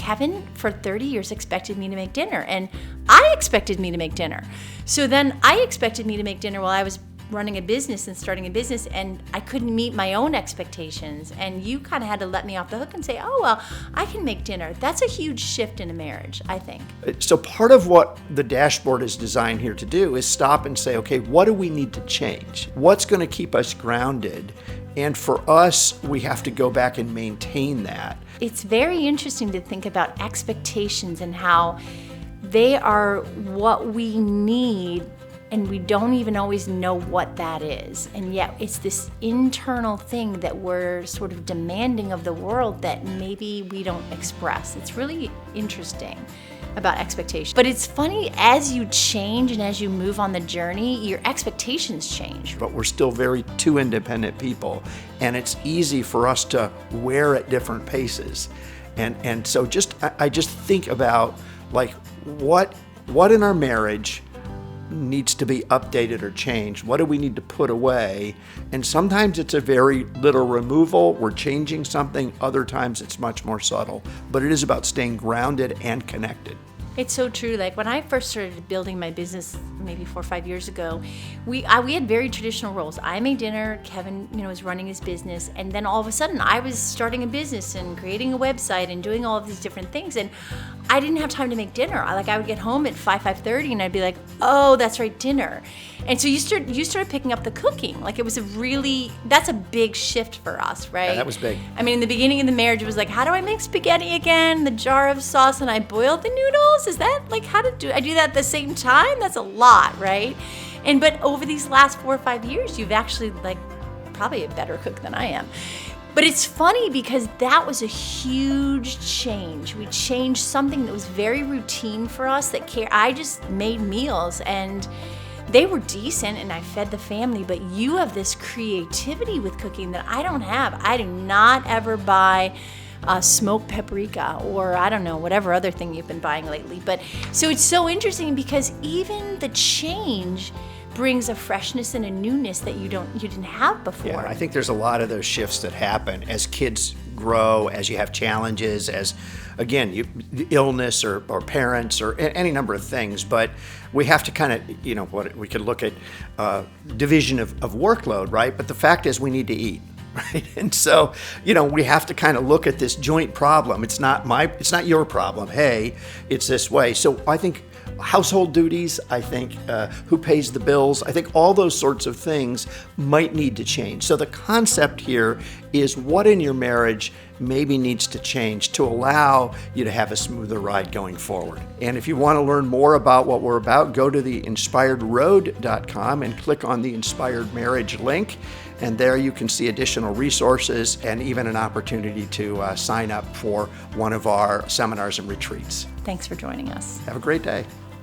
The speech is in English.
Kevin for 30 years expected me to make dinner, and I expected me to make dinner. So then I expected me to make dinner while I was running a business and starting a business, and I couldn't meet my own expectations. And you kind of had to let me off the hook and say, oh, well, I can make dinner. That's a huge shift in a marriage, I think. So part of what the dashboard is designed here to do is stop and say, okay, what do we need to change? What's going to keep us grounded? And for us, we have to go back and maintain that. It's very interesting to think about expectations and how they are what we need, and we don't even always know what that is. And yet it's this internal thing that we're sort of demanding of the world that maybe we don't express. It's really interesting about expectations. But it's funny, as you change and as you move on the journey, your expectations change. But we're still two independent people, and it's easy for us to wear at different paces. And so I just think about like what in our marriage needs to be updated or changed. What do we need to put away? And sometimes it's a very little removal. We're changing something. Other times it's much more subtle. But it is about staying grounded and connected. It's so true. Like when I first started building my business maybe 4 or 5 years ago, we had very traditional roles. I made dinner, Kevin, was running his business, and then all of a sudden I was starting a business and creating a website and doing all of these different things, and I didn't have time to make dinner. I would get home at 5:30 and I'd be like, oh, that's right, dinner. And so you started picking up the cooking. Like that's a big shift for us, right? Yeah, that was big. I mean, in the beginning of the marriage, it was like, how do I make spaghetti again? The jar of sauce, and I boil the noodles? Is that like I do that at the same time? That's a lot, right? But over these last 4 or 5 years, you've actually probably a better cook than I am. But it's funny because that was a huge change. We changed something that was very routine for us. I just made meals and they were decent and I fed the family, but you have this creativity with cooking that I don't have. I do not ever buy smoked paprika or I don't know, whatever other thing you've been buying lately. But so it's so interesting because even the change brings a freshness and a newness that you didn't have before. Yeah, I think there's a lot of those shifts that happen as kids grow, as you have challenges, as again, illness or parents or any number of things. But we have to kind of, what we could look at division of workload, right? But the fact is we need to eat. Right. And so, we have to kind of look at this joint problem. It's not your problem. Hey, it's this way. So I think household duties, I think who pays the bills, I think all those sorts of things might need to change. So the concept here is what in your marriage maybe needs to change to allow you to have a smoother ride going forward. And if you want to learn more about what we're about, go to theinspiredroad.com and click on the Inspired Marriage link. And there you can see additional resources and even an opportunity to sign up for one of our seminars and retreats. Thanks for joining us. Have a great day.